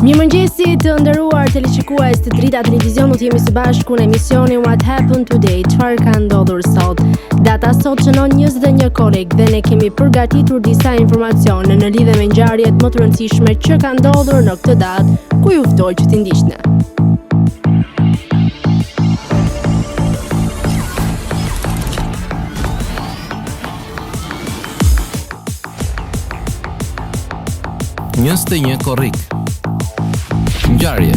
Mirëmëngjesi të nderuar teleshikues të Drita Televizion, do të jemi së bashku në emisionin What Happened Today, çfarë ka ndodhur sot. Data sot shënon 21 korrik dhe ne kemi përgatitur disa informacione në lidhje me ngjarjet më të rëndësishme që kanë ndodhur në këtë datë, ku ju ftoj që t'i ndiqni. Njëste një korrik. Ngjarje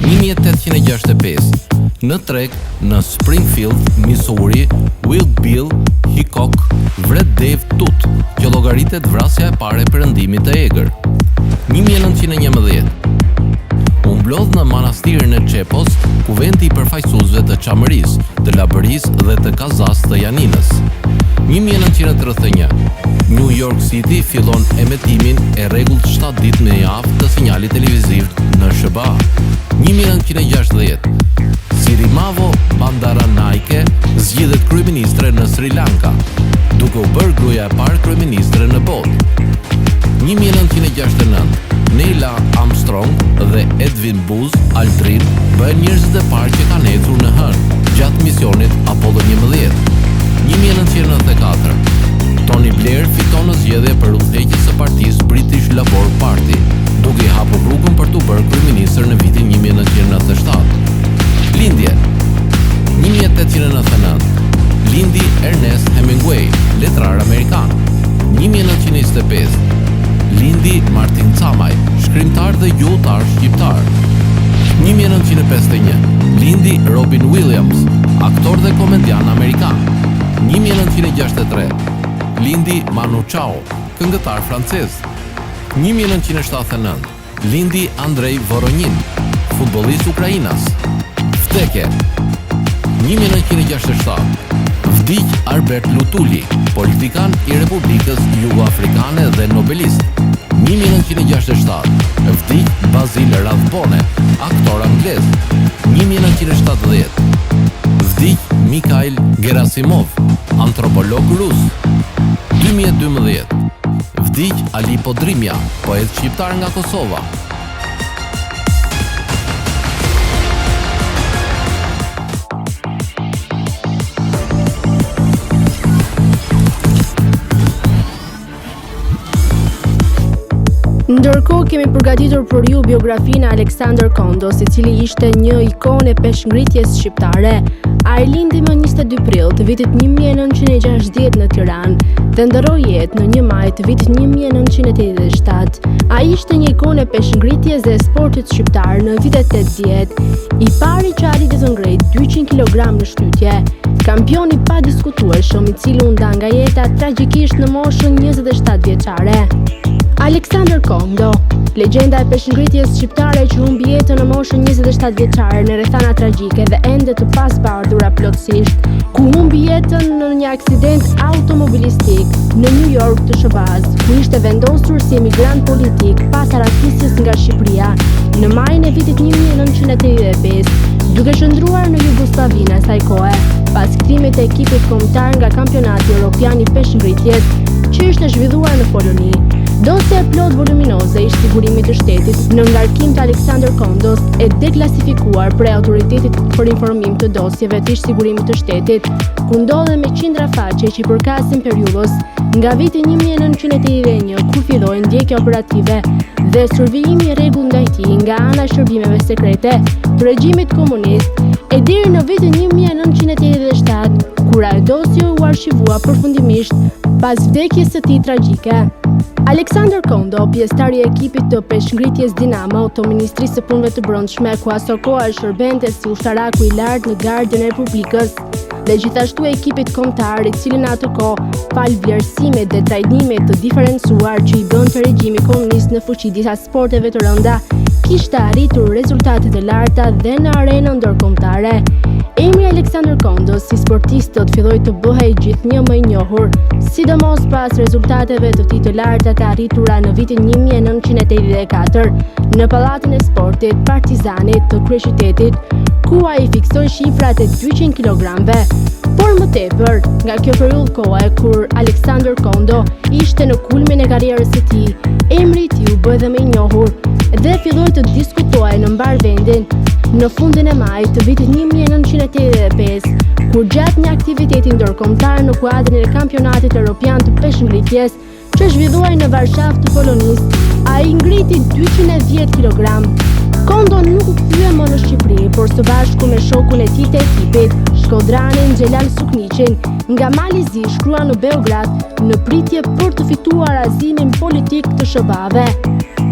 1865. Në treg në Springfield, Missouri, Wild Bill Hickok vret Dave Tut, që llogaritet vrasja e parë e perëndimit të egër. 1911. U mblodh në manastirin e Çepos, kuventi i përfaqësuesve të Çamërisë, të Labërisë dhe të Kazas të Janinës. 1931. New York City fillon emetimin e rregullt 7 ditë në javë të sinjalit televiziv në SBA. 1960. Sirimavo Bandaranaike zgjidhet kryeministre në Sri Lanka, duke u bërë gruaja e parë kryeministre në botë. 1969. Neil Armstrong dhe Edwin Buzz Aldrin bëhen njerëzit e parë që kanë ecur në hënë gjatë misionit Apollo 11. 1994. Tony Blair fiton në zgjedhje për udhëheqjes së partisë British Labour Party, duke i hapur rrugën për t'u bërë kryeministër në vitin 1997. Lindje 1899. Lindi Ernest Hemingway, letrar amerikan. 1925. Lindi Martin Camaj, shkrimtar dhe gjuhëtar shqiptar. 1951. Lindi Robin Williams, aktor dhe komedian amerikan. 1963. Lindi Manu Chao, këngëtar francez. 1979. Lindi Andrei Voronin, futbollist ukrainas. Vdekje 1967. Vdiq Albert Lutuli, politikan i Republikës Jugoafrikane dhe nobelist. 1967. Vdiq Basil Rathbone, aktor anglez. 1970. Vdiq Mikhail Gerasimov, antropolog rus. 2012. Vdiq Ali Podrimja, poet shqiptar nga Kosova. Ndërkohë kemi përgatitur për ju biografinë e Alexander Kondos, i cili ishte një ikonë e peshngritjes shqiptare. Ai lindi më 22 prill të vitit 1960 në Tiranë dhe ndërroi jetë në 1 maj të vitit 1987. Ai ishte një ikonë e peshngritjes dhe sportit shqiptar në vitet 80, i pari që arriti të ngrejë 200 kg në shtytje. Kampion i padiskutueshëm, i cili u nda nga jeta tragjikisht në moshën 27 vjeçare. Alexander Kondo, legjenda e peshngritjes shqiptare që humbi jetën në moshën 27 vjeçare në rrethana tragjike dhe ende të pasbardhura plotësisht, ku humbi jetën në një aksident automobilistik në New York të SBA-s, ku ishte vendosur si emigrant politik pas arafisjes nga Shqipëria në majin e vitit 1985, duke qëndruar në Jugosllavinë e asaj kohe, pas kthimit të ekipit kombëtar nga kampionati evropian i peshngritjes që ishte zhvilluar në Poloni. Dosja e plot voluminoze ish sigurimit të shtetit në ngarkim të Alexander Kondos e deklasifikuar prej autoritetit për informim të dosjeve të ish sigurimit të shtetit, ku ndodhe me qindra faqe që i përkasin periudhës nga viti 1981, kur filloi ndjekja operative dhe shërbimi i rregullt ndaj tij nga ana e shërbimeve sekrete të regjimit komunist e deri në vitin 1987, kur ajo dosje u arshivua përfundimisht pas vdekjes së tij tragjike. Alexander Kondo, pjesëtar i ekipit të peshngritjes Dinamo të Ministrisë së Punëve të Brendshme, ku aso koha shërbente si ushtaraku i lartë në Gardën e Republikës, dhe gjithashtu ekipit kombëtar, i cili në atë kohë, fal vlerësime dhe trajnime të diferencuar që i bënte regjimi komunist në fuqi disa sporteve të rënda, kishte arritur rezultate të larta dhe në arenën ndërkombëtare. Emri Alexander Kondos si sportist do të filloj të bëhej gjithnjë më i njohur, sidomos pas rezultateve të tij të larta të arritura në vitin 1984 në Pallatin e Sportit Partizanit të kryeqytetit, ku ai fiksoi shifrat e 200 kg-ve. Por më tepër, nga kjo periudhë kohe kur Alexander Kondo ishte në kulmin e karrierës së tij, emri i tij u bë edhe më i njohur dhe filloi të diskutohej në mbar vendin në fundin e majit të vitit 1985, kur gjatë një aktiviteti ndërkombëtar në kuadrin e kampionatit evropian të peshngritjes që zhvilluar në Varshavë të Polonisë, ai ngriti 210 kg. Kondo nuk u kthye më në Shqipëri, por së bashku me shokun e tij të ekipit, shkodranin Xhelal Sukniqin, nga Malizi shkruan në Beograd në pritje për të fituar azilin politik të SBA-ve.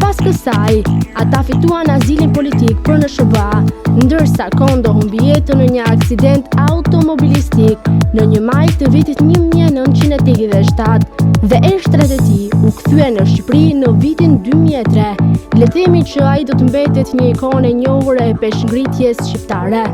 Pas kësaj, ata fituan azilin politik për në SBA, ndërsa Kondo humbi jetën në një aksident automobilistik në 1 maj të vitit 1987 dhe eshtrat e tij u kthyen në Shqipëri në vitin 2003. Le të themi që ai do të mbetet një ikonë e njohur e peshngritjes shqiptare.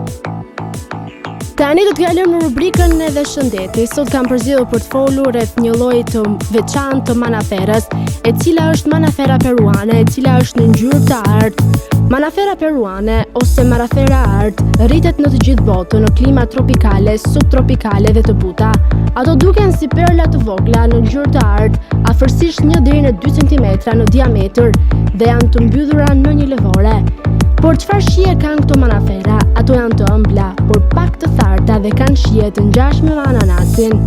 Tani do të kalojmë në rubrikën e dhe shëndeti. Sot kam përzgjedhur për të folur rreth një lloji të veçantë të manaferës, e cila është manafera peruane, e cila është në ngjyrë të artë. Manafera peruane ose manafera art rritet në të gjithë botën në klima tropikale, subtropikale dhe të buta. Ato duken si perla të vogla në ngjyrë të artë, afërsisht 1 deri në 2 cm në diametër dhe janë të mbyllura në një lëvore. Por çfarë shije kanë këto manafera? Ato janë të ëmbla, por pak të tharta dhe kanë shije të ngjashme me ananasin.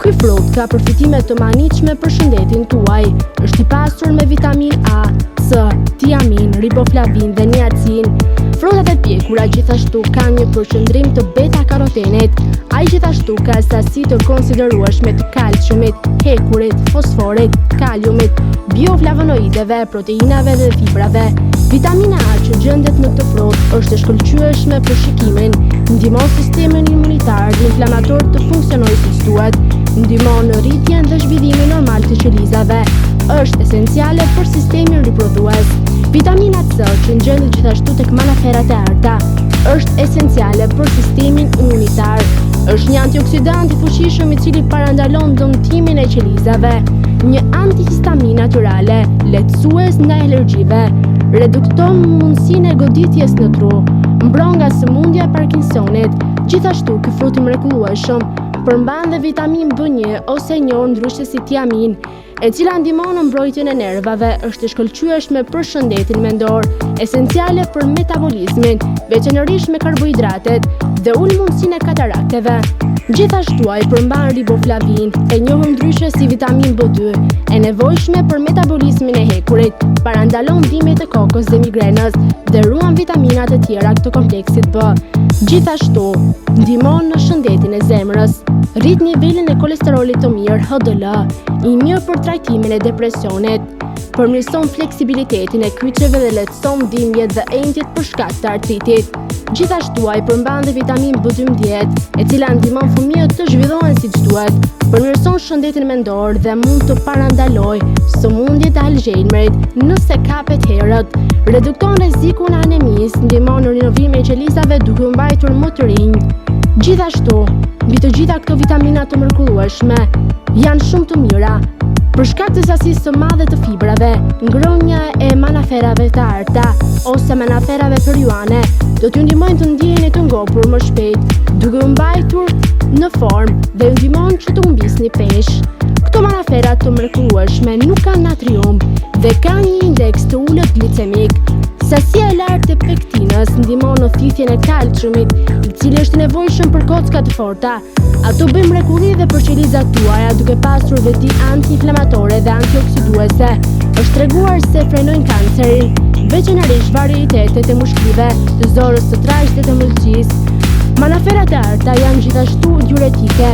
Ky frut ka përfitime të manitshme për shëndetin tuaj. Është i pasur me vitamin A, C, tiamin, riboflavin dhe niacin. Frutat e pjekura gjithashtu kanë një përqendrim të beta-karotenit. Ai gjithashtu ka sasi të konsiderueshme të kalciumit, hekurit, fosforit, kaliumit, bioflavonoideve, proteinave dhe fibrave. Vitamina A që gjendet në këtë frut është e shkëlqyeshme për shikimin, ndihmon sistemin imunitar dhe inflamator të funksionojë siç duhet, ndihmon në rritjen dhe zhvillimin normal të qelizave, është esenciale për sistemin riprodhues. Vitamina C që gjendet gjithashtu tek manaferat e arta është esenciale për sistemin imunitar. Është një antioksidant i fuqishëm i cili parandalon dëmtimin e qelizave, një antihistamin natyrale, lehtësues ndaj alergjive, redukton mundësinë e goditjes në tru, mbron nga sëmundja e Parkinsonit. Gjithashtu, ky frut i mrekullueshëm përmban dhe vitamin B1 ose njohur ndryshe si tiamin, e cila ndihmon në mbrojtjen e nervave, është e shkëlqyeshme për shëndetin mendor, esenciale për metabolizmin, veçanërisht me karbohidratet dhe ul mundësinë e katarakteve. Gjithashtu ai përmban riboflavin, e njohur ndryshe si vitamin B2, e nevojshme për metabolizmin e hekurit, parandalon dhimbjet e kokës dhe migrenës dhe ruan vitaminat e tjera të kompleksit B. Gjithashtu, ndihmon në shëndetin e zemrës, rrit nivelin e kolesterolit të mirë HDL, i mirë për trajtimin e depresionit, përmirëson fleksibilitetin e kyçeve dhe lehtëson dhimbjet dhe enjtjet për shkak të artritit. Gjithashtu ai përmban dhe vitamin B12, e cila ndihmon fëmijët të zhvillohen siç duhet, përmirëson shëndetin mendor dhe mund të parandalojë sëmundjet e Alzheimerit nëse kapet herët, redukton rrezikun e anemisë, ndihmon në rinovimin e qelizave duke u mbajtur më të rinj. Gjithashtu, mbi të gjitha këto vitamina të mrekullueshme janë shumë të mira. Për shkak të sasisë së madhe të fibrave, ngrohja e manaferave të arta ose manaferave peruane do t'ju ndihmojnë të ndiheni të ngopur më shpejt, duke u mbajtur në formë dhe ju ndihmon që të humbisni peshë. Këto manafera të mrekullueshme nuk kanë natrium dhe kanë një indeks të ulët glicemik. Sasia e lartë e pektinës ndihmon në thithjen e kalciumit, i cili është i nevojshëm për kocka të forta. Ato bëjnë mrekulli dhe për qelizat tuaja duke pasur veti anti-inflamatore dhe antioksiduese. Është treguar se frenojnë kancerin, veçanërisht varietatet e mushkive, të zorës së trashët dhe të mëlçisë. Manaferat e arta janë gjithashtu diuretike.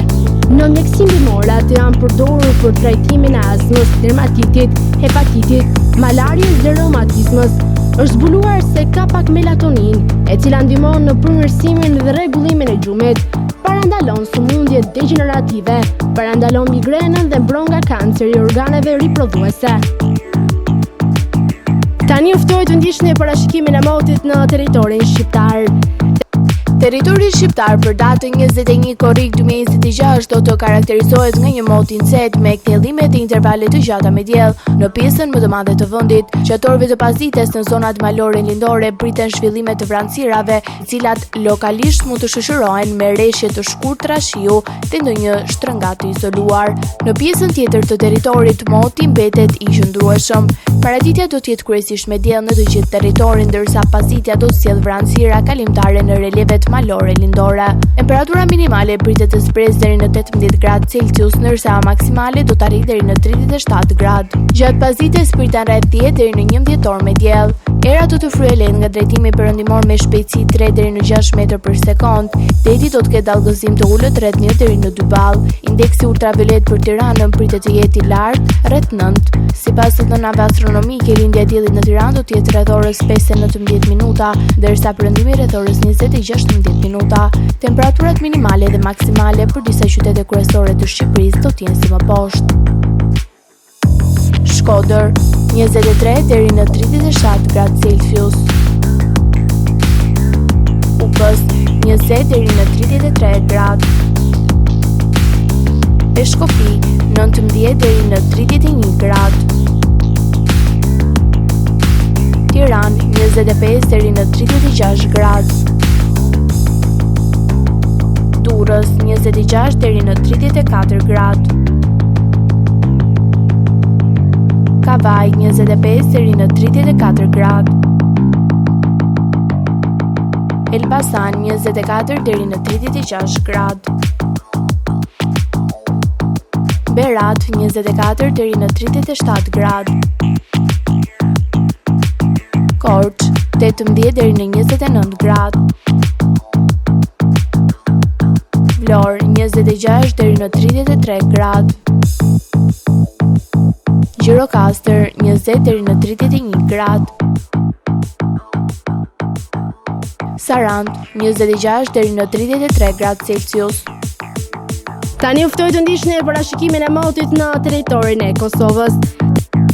Në mjekësi mbimore ato janë përdorur për trajtimin e astmës, dermatitit, hepatitit, malariës dhe reumatizmës. Është zbuluar se ka pak melatonin, e cila ndihmon në përmirësimin dhe rregullimin e gjumit, parandalon sëmundje degenerative, parandalon migrenën dhe mbron nga kanceri i organeve riprodhuese. Tani ju ftoj të ndiqni parashikimin e motit në territorin shqiptar. Territori shqiptar për datën 21 korrik 2026 do të karakterizohet nga një mod incet me kthjellime dhe intervale të gjata me diell në pjesën më të madhe të vendit. Gjatorëve të pasdites në zonat malore lindore priten zhvillime të vranësirave, të cilat lokalisht mund të shoqërohen me rreshje të shkurtra shiu dhe ndonjë shtrëngat të izoluar. Në pjesën tjetër të territorit moti mbetet i qëndrueshëm. Paraditja do të jetë kryesisht me diell në të gjithë territorin, ndërsa pasditja do sjell vranësira kalimtare në relievet malore lindore. Temperatura minimale pritet të zbresë deri në 18 gradë Celsius, ndërsa maksimale do të arrijë deri në 37 gradë. Gjatë pasdites priten rreth 10 deri në 11 orë me diell. Era do të fryejë lehtë nga drejtimi perëndimor me shpejtësi 3 deri në 6 metër për sekond. Deti do të ketë dallgëzim të ulët rreth 1 deri në 2 ball. Indeksi ultraviolet për Tiranën pritet të jetë i lartë, rreth 9. Sipas të dhënave astronomike, lindja e diellit në Tiranë do të jetë rreth orës 5:19 minuta, ndërsa perëndimi rreth orës 20:16 minuta. Temperaturat minimale dhe maksimale për disa qytete kryesore të Shqipërisë do të jenë si më poshtë. Shkodër 23 deri në 37 gradë Celsius. Ukës 20 deri në 33 gradë. Peshkopi 19 deri në 31 gradë. Tiranë 25 deri në 36 gradë. Durrës 26 deri në 34 gradë. Kavaj 25 deri në 34 gradë. Elbasan 24 deri në 36 gradë. Berat 24 deri në 37 gradë. Korç 18 deri në 29 gradë. Vlorë 26 deri në 33 gradë. Gjirokastër 20 deri në 31 gradë. Sarandë 26 deri në 33 gradë Celsius. Tani uftoj të ndiqni parashikimin e motit në territorin e Kosovës.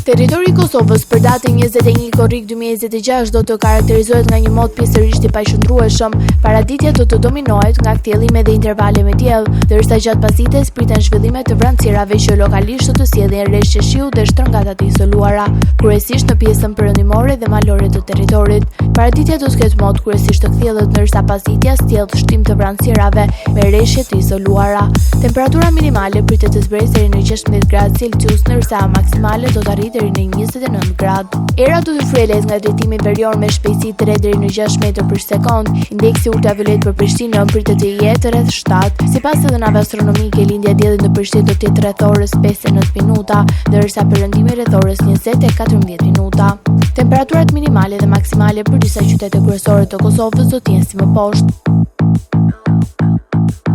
Territori i Kosovës për datën 21 korrik 2026 do të karakterizohet nga një mod pjesërisht i paqëndrueshëm. Paraditja do të dominohet nga kthjellime dhe intervale me diell, ndërsa gjatë pasdites priten zhvillime të vranësirave që lokalisht do të sjellin rreshje shiu dhe shtrëngata të izoluara, kryesisht në pjesën perëndimore dhe malore të territorit. Paraditja do të ketë mod kryesisht të kthjellët, ndërsa pasditja sjell shtim të vranësirave me rreshje të izoluara. Temperatura minimale pritet të zbresë deri në 16 gradë Celsius, ndërsa maksimale do të arrijë deri në 29 gradë. Era do të fryejë lehtë nga drejtimi verior me shpejtësi 3 deri në 6 metër për sekond. Indeksi ultraviolet për Prishtinën pritet të jetë rreth 7. Sipas të dhënave astronomike, lindja e diellit në Prishtinë do të jetë rreth orës 5:09 minuta, ndërsa perëndimi rreth orës 20:14 minuta. Temperaturat minimale dhe maksimale për disa qytete kryesore të Kosovës do të jenë si më poshtë.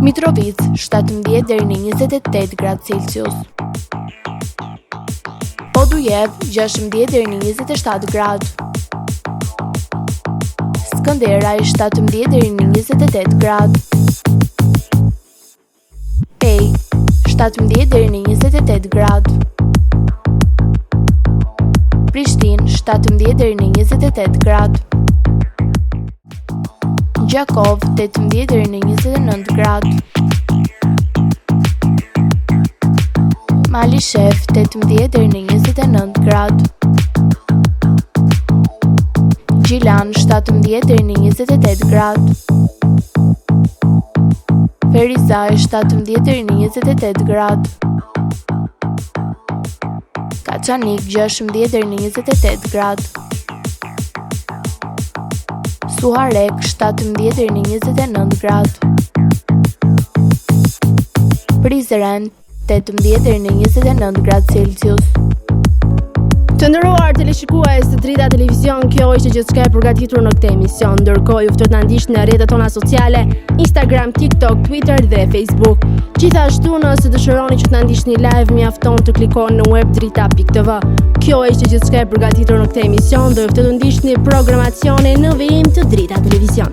Mitrovica 17 deri në 28 gradë Celsius. Podujev 16 deri në 27 gradë. Skënderaj 17 deri në 28 gradë. Pej 17 deri në 28 gradë. Prishtinë 17 deri në 28 gradë. Gjakov 18 deri në 29 gradë. Malishef 18 deri në 29 gradë. Gjilan 17 deri në 28 gradë. Ferizaj 17 deri në 28 gradë. Kaçanik 16 deri në 28 gradë. Suharek 17 deri në 29 gradë. Prizren 18 deri në 29 gradë Celsius. Të nderuar teleshikues të Drita Televizion, kjo ishte gjithçka e përgatitur në këtë emision. Ndërkohë ju ftoj të na ndiqni në rrjetet tona sociale, Instagram, TikTok, Twitter dhe Facebook. Gjithashtu, nëse dëshironi që të na ndiqni live, mjafton të klikoni në webdrita.tv. Kjo ishte gjithçka e përgatitur në këtë emision, dhe ju ftoj të ndiqni programacionin në vijim të Drita Televizion.